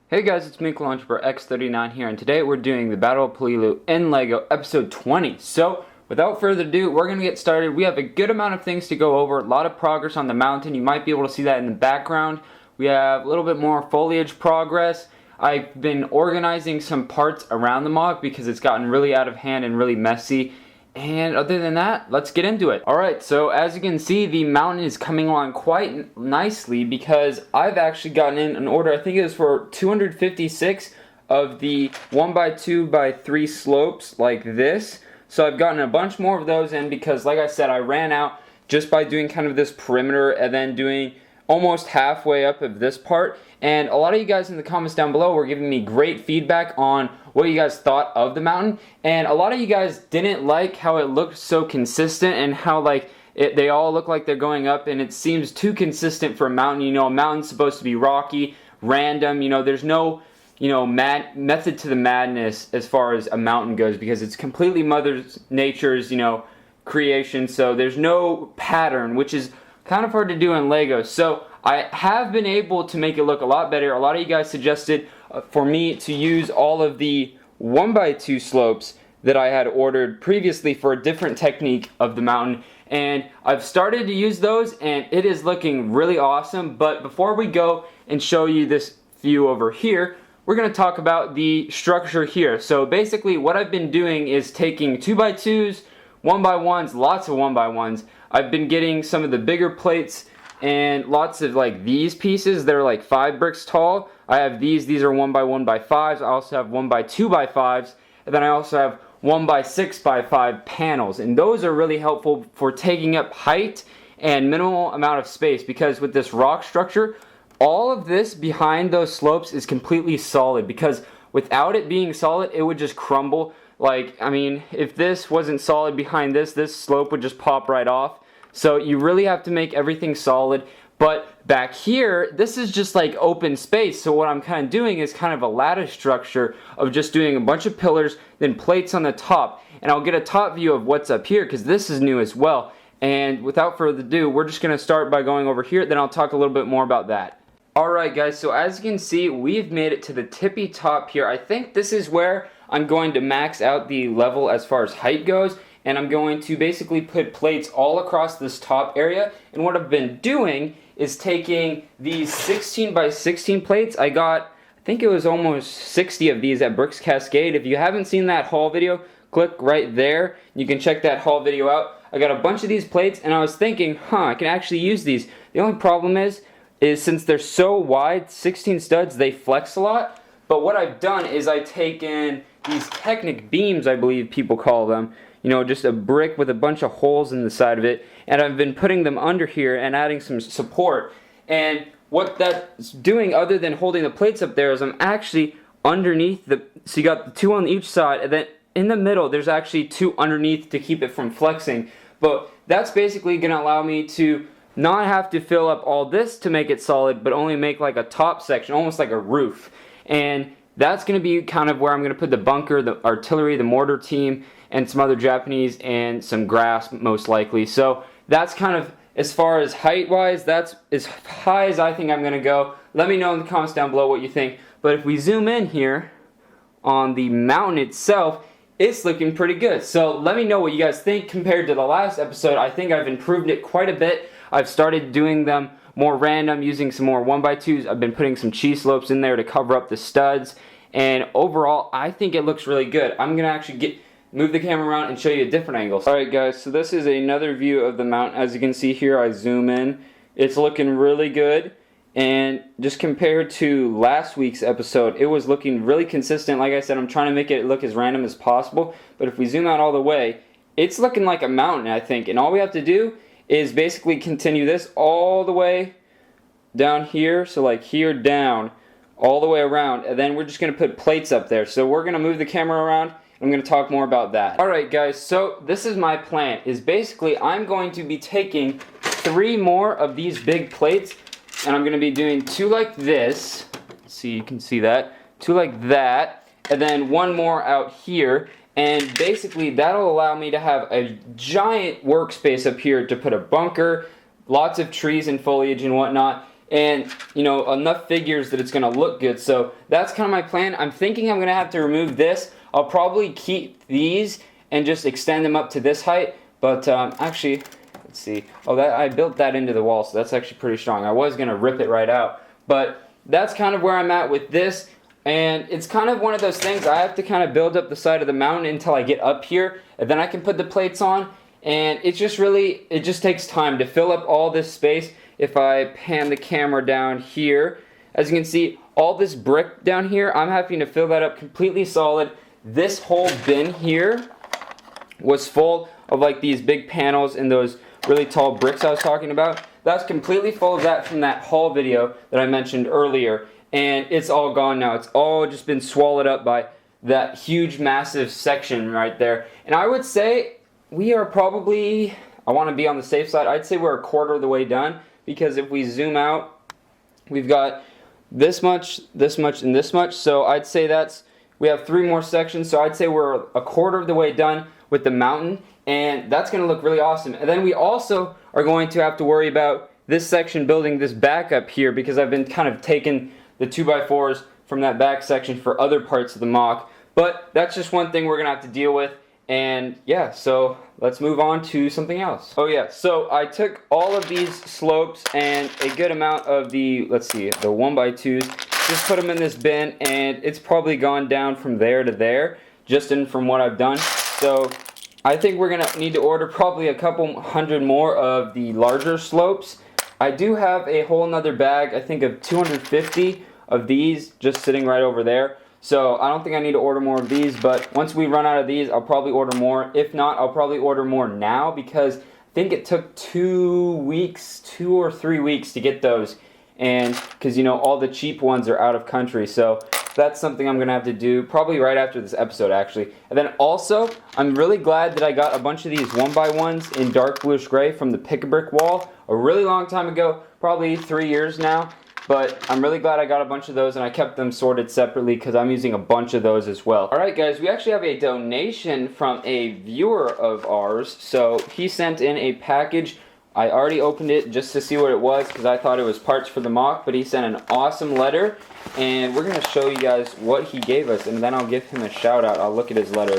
Hey guys, it's me, Launchbar X39 here, and today we're doing the Battle of Polilu in LEGO episode 20. So, without further ado, we're going to get started. We have a good amount of things to go over, a lot of progress on the mountain. You might be able to see that in the background. We have a little bit more foliage progress. I've been organizing some parts around the MOC because it's gotten really out of hand and really messy. And other than that, let's get into it. Alright, so as you can see, the mountain is coming along quite nicely because I've actually gotten in an order, I think it was for 256 of the 1x2x3 slopes like this. So I've gotten a bunch more of those in because, like I said, I ran out just by doing kind of this perimeter and then doing almost halfway up of this part. And a lot of you guys in the comments down below were giving me great feedback on what you guys thought of the mountain, and a lot of you guys didn't like how it looked so consistent and how they all look like they're going up, and it seems too consistent for a mountain. You know, a mountain's supposed to be rocky, random, you know, there's no method to the madness as far as a mountain goes because it's completely Mother Nature's creation, so there's no pattern, which is kind of hard to do in LEGO. So I have been able to make it look a lot better. A lot of you guys suggested for me to use all of the 1x2 slopes that I had ordered previously for a different technique of the mountain, and I've started to use those and it is looking really awesome. But before we go and show you this view over here, we're going to talk about the structure here. So basically what I've been doing is taking 2x2s, 1x1s, lots of 1x1s. I've been getting some of the bigger plates and lots of like these pieces. They're like 5 bricks tall. I have these are 1x1x5s. I also have 1x2x5s, and then I also have 1x6x5 panels, and those are really helpful for taking up height and minimal amount of space, because with this rock structure, all of this behind those slopes is completely solid, because without it being solid, it would just crumble. Like, I mean, if this wasn't solid behind this slope would just pop right off. So you really have to make everything solid. But back here, this is just like open space. So what I'm kind of doing is kind of a lattice structure of just doing a bunch of pillars, then plates on the top. And I'll get a top view of what's up here because this is new as well. And without further ado, we're just going to start by going over here. Then I'll talk a little bit more about that. Alright guys, so as you can see, we've made it to the tippy top here. I think this is where I'm going to max out the level as far as height goes, and I'm going to basically put plates all across this top area. And what I've been doing is taking these 16x16 plates. I think it was almost 60 of these at Bricks Cascade. If you haven't seen that haul video, click right there. You can check that haul video out. I got a bunch of these plates, and I was thinking, I can actually use these. The only problem is since they're so wide, 16 studs, they flex a lot. But what I've done is I've taken these Technic beams, I believe people call them, you know, just a brick with a bunch of holes in the side of it, and I've been putting them under here and adding some support. And what that's doing, other than holding the plates up there, is I'm actually underneath so you got the 2 on each side, and then in the middle there's actually 2 underneath to keep it from flexing. But that's basically going to allow me to not have to fill up all this to make it solid, but only make like a top section, almost like a roof. And that's going to be kind of where I'm going to put the bunker, the artillery, the mortar team, and some other Japanese, and some grass most likely. So that's kind of, as far as height wise, that's as high as I think I'm going to go. Let me know in the comments down below what you think. But if we zoom in here on the mountain itself, it's looking pretty good. So let me know what you guys think compared to the last episode. I think I've improved it quite a bit. I've started doing them more random, using some more 1x2s. I've been putting some cheese slopes in there to cover up the studs. And overall, I think it looks really good. I'm going to actually move the camera around and show you a different angle. Alright guys, so this is another view of the mountain. As you can see here, I zoom in. It's looking really good. And just compared to last week's episode, it was looking really consistent. Like I said, I'm trying to make it look as random as possible. But if we zoom out all the way, it's looking like a mountain, I think. And all we have to do is basically continue this all the way down here. So like here down, all the way around. And then we're just going to put plates up there. So we're going to move the camera around. I'm going to talk more about that. Alright guys, so this is my plan. Is basically I'm going to be taking 3 more of these big plates, and I'm going to be doing 2 like this. See, you can see that. 2 like that, and then 1 more out here. And basically that'll allow me to have a giant workspace up here to put a bunker, lots of trees and foliage and whatnot. and you know, enough figures that it's gonna look good. So that's kind of my plan. I'm thinking I'm gonna have to remove this. I'll probably keep these and just extend them up to this height, but actually, let's see. Oh, that I built that into the wall, so that's actually pretty strong. I was gonna rip it right out, but that's kind of where I'm at with this. And it's kind of one of those things, I have to kind of build up the side of the mountain until I get up here, and then I can put the plates on. And it's just really, it just takes time to fill up all this space. If I pan the camera down here, as you can see, all this brick down here, I'm having to fill that up completely solid. This whole bin here was full of like these big panels and those really tall bricks I was talking about. That's completely full of that from that haul video that I mentioned earlier. And it's all gone now. It's all just been swallowed up by that huge, massive section right there. And I would say we are probably, I want to be on the safe side, I'd say we're a quarter of the way done, because if we zoom out, we've got this much, and this much. So I'd say we have 3 more sections, so I'd say we're a quarter of the way done with the mountain, and that's going to look really awesome. And then we also are going to have to worry about this section building this back up here, because I've been kind of taking the 2x4s from that back section for other parts of the mock. But that's just one thing we're going to have to deal with. And yeah, so let's move on to something else. Oh yeah, so I took all of these slopes and a good amount of the, let's see, the 1x2s, just put them in this bin, and it's probably gone down from there to there, just from what I've done. So I think we're going to need to order probably a couple hundred more of the larger slopes. I do have a whole nother bag, I think of 250 of these just sitting right over there. So I don't think I need to order more of these, but once we run out of these, I'll probably order more. If not, I'll probably order more now, because I think it took 2 or 3 weeks to get those. And because, you know, all the cheap ones are out of country. So that's something I'm going to have to do probably right after this episode, actually. And then also, I'm really glad that I got a bunch of these 1x1s in dark bluish gray from the Pick-a-Brick wall a really long time ago, probably 3 years now. But I'm really glad I got a bunch of those, and I kept them sorted separately because I'm using a bunch of those as well. Alright guys, we actually have a donation from a viewer of ours. So he sent in a package. I already opened it just to see what it was because I thought it was parts for the mock, but he sent an awesome letter, and we're going to show you guys what he gave us, and then I'll give him a shout out. I'll look at his letter.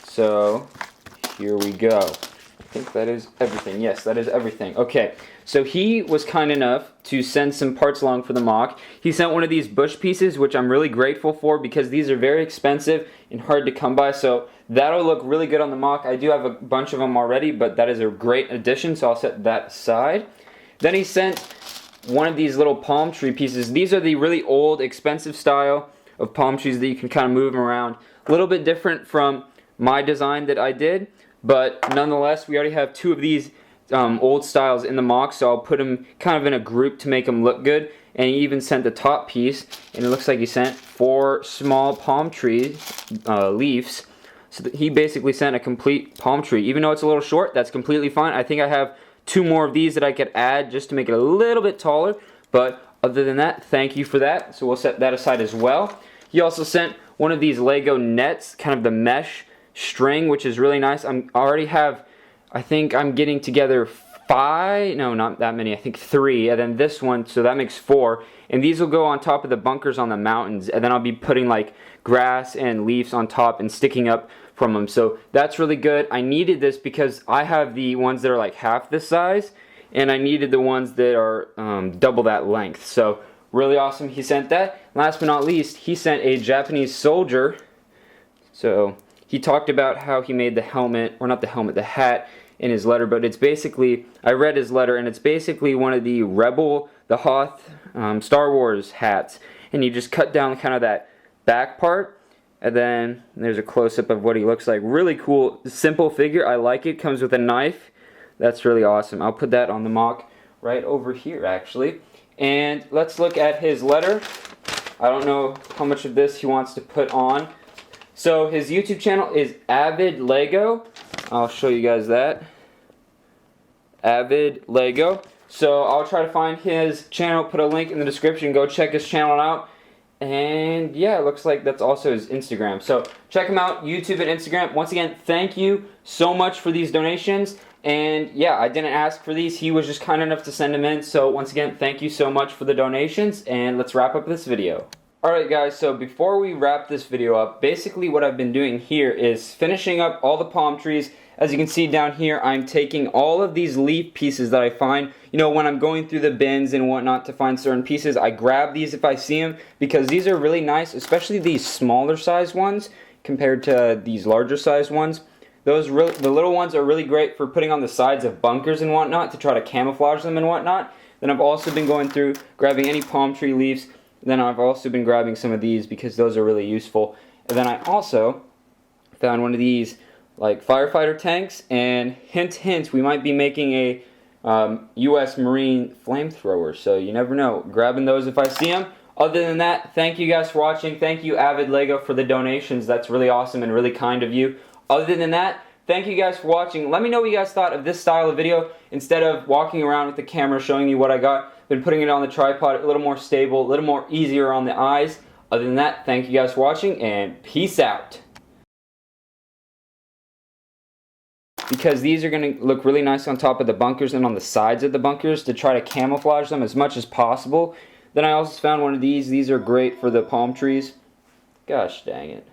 So here we go. I think that is everything. Yes, that is everything. Okay, so he was kind enough to send some parts along for the mock. He sent one of these bush pieces, which I'm really grateful for because these are very expensive and hard to come by. So that'll look really good on the mock. I do have a bunch of them already, but that is a great addition, so I'll set that aside. Then he sent one of these little palm tree pieces. These are the really old, expensive style of palm trees that you can kind of move them around. A little bit different from my design that I did. But nonetheless, we already have 2 of these old styles in the mock, so I'll put them kind of in a group to make them look good. And he even sent the top piece, and it looks like he sent 4 small palm tree leaves. So he basically sent a complete palm tree. Even though it's a little short, that's completely fine. I think I have 2 more of these that I could add just to make it a little bit taller. But other than that, thank you for that. So we'll set that aside as well. He also sent one of these Lego nets, kind of the mesh string, which is really nice. I already have, I think I'm getting together 5, no, not that many, I think 3, and then this one, so that makes 4, and these will go on top of the bunkers on the mountains, and then I'll be putting like grass and leaves on top and sticking up from them, so that's really good. I needed this because I have the ones that are like half this size, and I needed the ones that are double that length, so really awesome. He sent that. Last but not least, he sent a Japanese soldier. So he talked about how he made the helmet, or not the helmet, the hat in his letter, but it's basically, I read his letter, and it's basically one of the Rebel, the Hoth, Star Wars hats, and you just cut down kind of that back part, and then there's a close-up of what he looks like. Really cool, simple figure, I like it, comes with a knife, that's really awesome. I'll put that on the mock right over here, actually. And let's look at his letter. I don't know how much of this he wants to put on. So his YouTube channel is Avid Lego. I'll show you guys that. Avid Lego. So I'll try to find his channel, put a link in the description, go check his channel out. And yeah, it looks like that's also his Instagram. So check him out, YouTube and Instagram. Once again, thank you so much for these donations. And yeah, I didn't ask for these. He was just kind enough to send them in. So once again, thank you so much for the donations, and let's wrap up this video. Alright guys, so before we wrap this video up, basically what I've been doing here is finishing up all the palm trees. As you can see down here, I'm taking all of these leaf pieces that I find. You know, when I'm going through the bins and whatnot to find certain pieces, I grab these if I see them, because these are really nice, especially these smaller size ones compared to these larger size ones. The little ones are really great for putting on the sides of bunkers and whatnot to try to camouflage them and whatnot. Then I've also been going through, grabbing any palm tree leaves. Then I've also been grabbing some of these because those are really useful. And then I also found one of these like firefighter tanks, and hint hint, we might be making a U.S. Marine flamethrower, so you never know. Grabbing those if I see them. Other than that, thank you guys for watching. Thank you Avid Lego for the donations. That's really awesome and really kind of you. Other than that, thank you guys for watching. Let me know what you guys thought of this style of video. Instead of walking around with the camera showing you what I got, been putting it on the tripod, a little more stable, a little more easier on the eyes. Other than that, thank you guys for watching, and peace out. Because these are going to look really nice on top of the bunkers and on the sides of the bunkers to try to camouflage them as much as possible. Then I also found one of these. These are great for the palm trees. Gosh dang it.